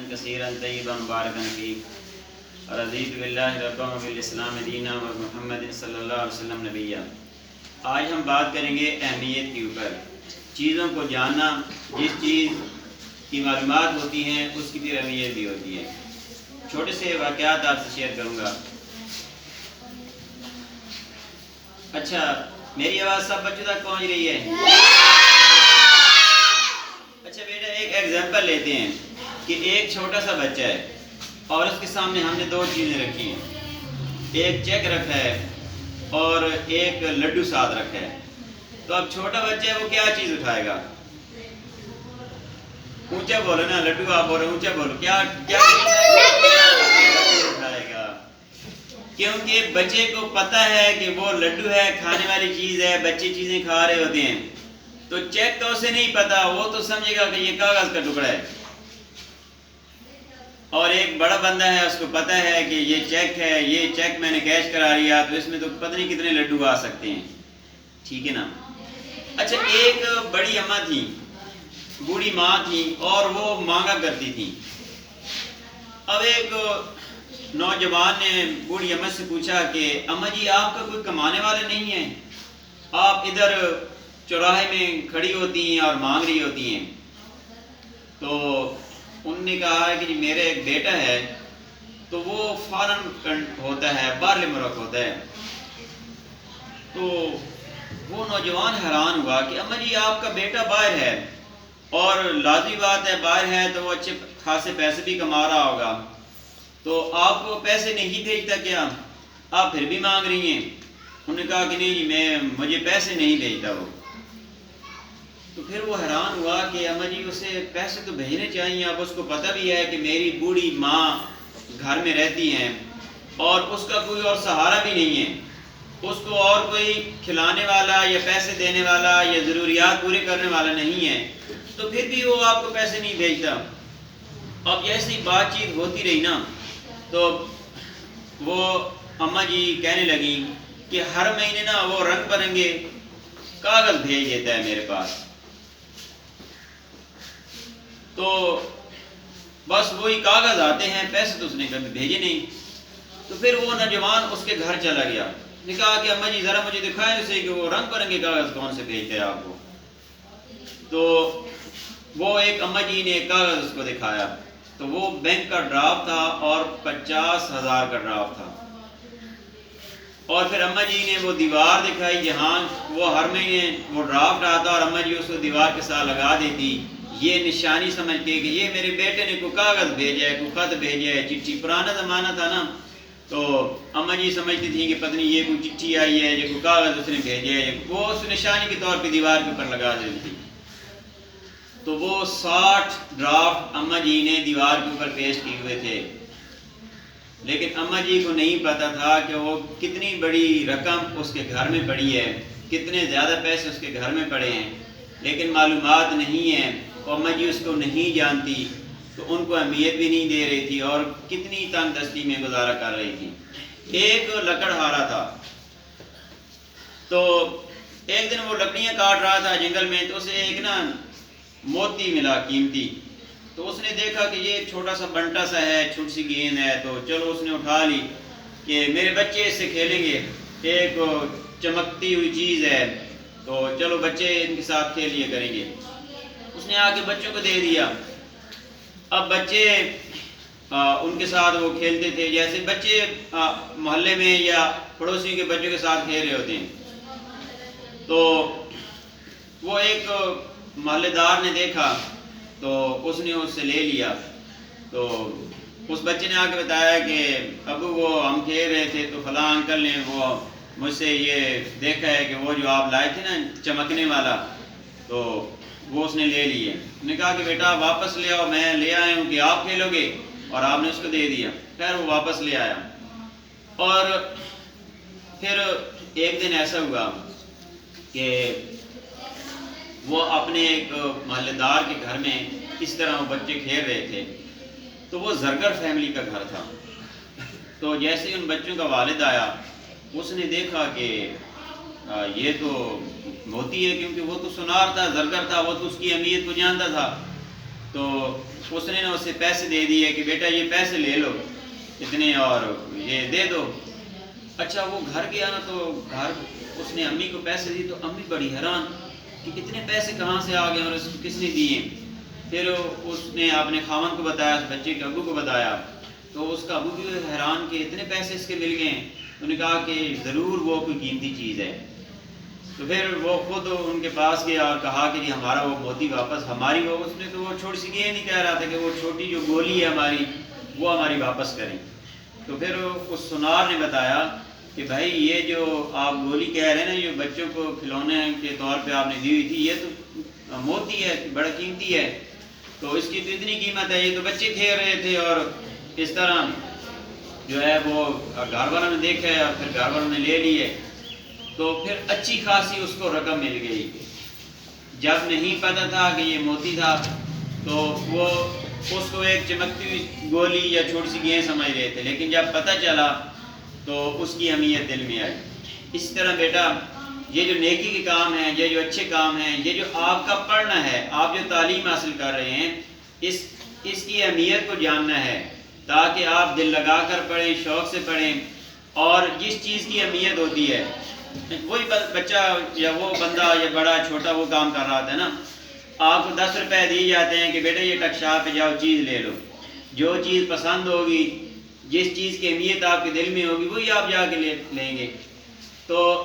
کثیرا طیبا مبارکا فیہ رضیت باللہ ربا وبالاسلام دینا ومحمد صلی اللہ علیہ وسلم نبیہ۔ آج ہم بات کریں گے اہمیت کے اوپر، چیزوں کو جاننا، جس چیز کی معلومات ہوتی ہیں اس کی پھر اہمیت بھی ہوتی ہے۔ چھوٹے سے واقعات آپ سے شیئر کروں گا۔ اچھا، میری آواز سب بچوں تک پہنچ رہی ہے؟ اچھا بیٹا، ایک ایگزامپل لیتے ہیں کہ ایک چھوٹا سا بچہ ہے اور اس کے سامنے ہم نے دو چیزیں رکھی ہیں، ایک چیک رکھا ہے اور ایک لڈو ساتھ رکھا ہے۔ تو اب چھوٹا بچہ ہے، وہ کیا چیز اٹھائے گا؟ اونچا بولو نا، لڈو آپ بولو، اونچا بولو، کیا اٹھائے گا؟ کیونکہ بچے کو پتہ ہے کہ وہ لڈو ہے، کھانے والی چیز ہے، بچے چیزیں کھا رہے ہوتے ہیں، تو چیک تو اسے نہیں پتا، وہ تو سمجھے گا کہ یہ کاغذ کا ٹکڑا ہے۔ اور ایک بڑا بندہ ہے، اس کو پتہ ہے کہ یہ چیک ہے، یہ چیک میں نے کیش کرا لیا، تو اس میں تو پتہ نہیں کتنے لڈو آ سکتے ہیں، ٹھیک ہے نا؟ اچھا، ایک بڑی اماں تھی، بوڑھی ماں تھی، اور وہ مانگا کرتی تھی۔ اب ایک نوجوان نے بوڑھی اماں سے پوچھا کہ اماں جی، آپ کا کوئی کمانے والا نہیں ہے؟ آپ ادھر چوراہے میں کھڑی ہوتی ہیں اور مانگ رہی ہوتی ہیں۔ تو انہوں نے کہا کہ جی میرے ایک بیٹا ہے، تو وہ فارن ہوتا ہے، باہر ملک ہوتا ہے۔ تو وہ نوجوان حیران ہوا کہ اماں جی آپ کا بیٹا باہر ہے، اور لازمی بات ہے باہر ہے تو وہ اچھے خاصے پیسے بھی کما رہا ہوگا، تو آپ کو پیسے نہیں بھیجتا کیا؟ آپ پھر بھی مانگ رہی ہیں۔ انہوں نے کہا کہ نہیں جی، مجھے پیسے نہیں بھیجتا وہ۔ تو پھر وہ حیران ہوا کہ اماں جی اسے پیسے تو بھیجنے چاہیے، اب اس کو پتہ بھی ہے کہ میری بوڑھی ماں گھر میں رہتی ہیں اور اس کا کوئی اور سہارا بھی نہیں ہے، اس کو اور کوئی کھلانے والا یا پیسے دینے والا یا ضروریات پورے کرنے والا نہیں ہے، تو پھر بھی وہ آپ کو پیسے نہیں بھیجتا۔ اب ایسی بات چیت ہوتی رہی نا، تو وہ اماں جی کہنے لگیں کہ ہر مہینے نا وہ رنگ برنگے کاغذ بھیج دیتا ہے میرے پاس، تو بس وہی کاغذ آتے ہیں، پیسے تو اس نے کبھی بھیجے نہیں۔ تو پھر وہ نوجوان اس کے گھر چلا گیا، نے کہا کہ اماں جی ذرا مجھے دکھائیں اسے کہ وہ رنگ برنگے کاغذ کون سے بھیجتے ہیں آپ کو۔ تو وہ ایک اماں جی نے ایک کاغذ اس کو دکھایا، تو وہ بینک کا ڈرافٹ تھا اور 50,000 کا ڈرافٹ تھا۔ اور پھر اماں جی نے وہ دیوار دکھائی جہاں وہ ہر مہینے وہ ڈرافٹ آتا، اور اماں جی اس کو دیوار کے ساتھ لگا دیتی، یہ نشانی سمجھ کے کہ یہ میرے بیٹے نے کوئی کاغذ بھیجا ہے، کوئی خط بھیجا ہے، چٹھی۔ پرانا زمانہ تھا نا، تو اماں جی سمجھتی تھیں کہ پتہ نہیں یہ کوئی چٹھی آئی ہے، یہ کوئی کاغذ اس نے بھیجا ہے، وہ اس نشانی کے طور پہ دیوار کے اوپر لگا دیتی تھی۔ تو وہ 60 ڈرافٹ اماں جی نے دیوار کے اوپر پیش کیے ہوئے تھے، لیکن اماں جی کو نہیں پتا تھا کہ وہ کتنی بڑی رقم اس کے گھر میں پڑی ہے، کتنے زیادہ پیسے اس کے گھر میں پڑے ہیں، لیکن معلومات نہیں ہیں، اماں جی اس کو نہیں جانتی، تو ان کو اہمیت بھی نہیں دے رہی تھی اور کتنی تنگ دستی میں گزارا کر رہی تھی۔ ایک لکڑہارا تھا، تو ایک دن وہ لکڑیاں کاٹ رہا تھا جنگل میں، تو اسے ایک نا موتی ملا قیمتی، تو اس نے دیکھا کہ یہ چھوٹا سا بنٹا سا ہے، چھوٹی سی گیند ہے، تو چلو اس نے اٹھا لی کہ میرے بچے اس سے کھیلیں گے، ایک چمکتی ہوئی چیز ہے، تو چلو بچے ان کے ساتھ کھیل لیا کریں گے۔ اس نے آ کے بچوں کو دے دیا۔ اب بچے ان کے ساتھ وہ کھیلتے تھے جیسے بچے محلے میں یا پڑوسیوں کے بچوں کے ساتھ کھیل رہے ہوتے ہیں۔ تو وہ ایک محلے دار نے دیکھا، تو اس نے اس سے لے لیا۔ تو اس بچے نے آ کے بتایا کہ ابو وہ ہم کھیل رہے تھے، تو فلاں انکل نے وہ مجھ سے یہ دیکھا ہے کہ وہ جو آپ لائے تھے نا چمکنے والا، تو وہ اس نے لے لیے۔ نے کہا کہ بیٹا واپس لے آؤ، میں لے آیا ہوں کہ آپ کھیلو گے، اور آپ نے اس کو دے دیا۔ خیر وہ واپس لے آیا، اور پھر ایک دن ایسا ہوا کہ وہ اپنے ایک محلے دار کے گھر میں اس طرح وہ بچے کھیل رہے تھے، تو وہ زرگر فیملی کا گھر تھا۔ تو جیسے ان بچوں کا والد آیا، اس نے دیکھا کہ یہ تو موتی ہے، کیونکہ وہ تو سونار تھا، زرگر تھا، وہ تو اس کی اہمیت کو جانتا تھا۔ تو اس نے نا اسے پیسے دے دیے کہ بیٹا یہ پیسے لے لو اتنے اور یہ دے دو۔ اچھا وہ گھر گیا نا تو گھر اس نے امی کو پیسے دی تو امی بڑی حیران کہ اتنے پیسے کہاں سے آ گئے اور اس کو کس نے دیے۔ پھر اس نے اپنے خاوند کو بتایا، اس بچے کے ابو کو بتایا، تو اس کا ابو بھی حیران کہ اتنے پیسے اس کے مل گئے ہیں۔ انہوں نے کہا کہ ضرور وہ کوئی قیمتی چیز ہے۔ تو پھر وہ خود ان کے پاس گیا اور کہا کہ جی ہمارا وہ موتی واپس، ہماری وہ، اس نے تو وہ چھوٹی سی گیند نہیں کہہ رہا تھا کہ وہ چھوٹی جو گولی ہے ہماری وہ ہماری واپس کریں۔ تو پھر اس سونار نے بتایا کہ بھائی یہ جو آپ گولی کہہ رہے ہیں نا، یہ بچوں کو کھلونے کے طور پہ آپ نے دی ہوئی تھی، یہ تو موتی ہے، بڑا قیمتی ہے، تو اس کی تو اتنی قیمت ہے، یہ تو بچے کھیل رہے تھے اور اس طرح جو ہے وہ گھر والوں نے دیکھا ہے اور پھر گھر والوں نے لے لی ہے۔ تو پھر اچھی خاصی اس کو رقم مل گئی۔ جب نہیں پتہ تھا کہ یہ موتی تھا تو وہ اس کو ایک چمکتی ہوئی گولی یا چھوٹی سی گیند سمجھ رہے تھے، لیکن جب پتہ چلا تو اس کی اہمیت دل میں آئی۔ اسی طرح بیٹا یہ جو نیکی کے کام ہیں، یہ جو اچھے کام ہیں، یہ جو آپ کا پڑھنا ہے، آپ جو تعلیم حاصل کر رہے ہیں، اس کی اہمیت کو جاننا ہے تاکہ آپ دل لگا کر پڑھیں، شوق سے پڑھیں، اور جس چیز کی اہمیت ہوتی ہے وہی بچہ یا وہ بندہ یا بڑا چھوٹا وہ کام کر رہا تھا نا، آپ کو 10 روپے دیے جاتے ہیں کہ بیٹا یہ ٹکشا پہ جاؤ چیز لے لو، جو چیز پسند ہوگی، جس چیز کی اہمیت آپ کے دل میں ہوگی وہی آپ جا کے لیں گے۔ تو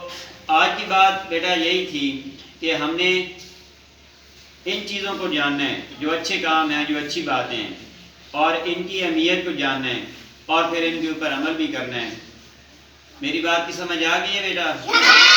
آج کی بات بیٹا یہی تھی کہ ہم نے ان چیزوں کو جاننا ہے، جو اچھے کام ہیں، جو اچھی باتیں ہیں، اور ان کی اہمیت کو جاننا ہے اور پھر ان کے اوپر عمل بھی کرنا ہے۔ میری بات کی سمجھ آ گئی ہے بیٹا؟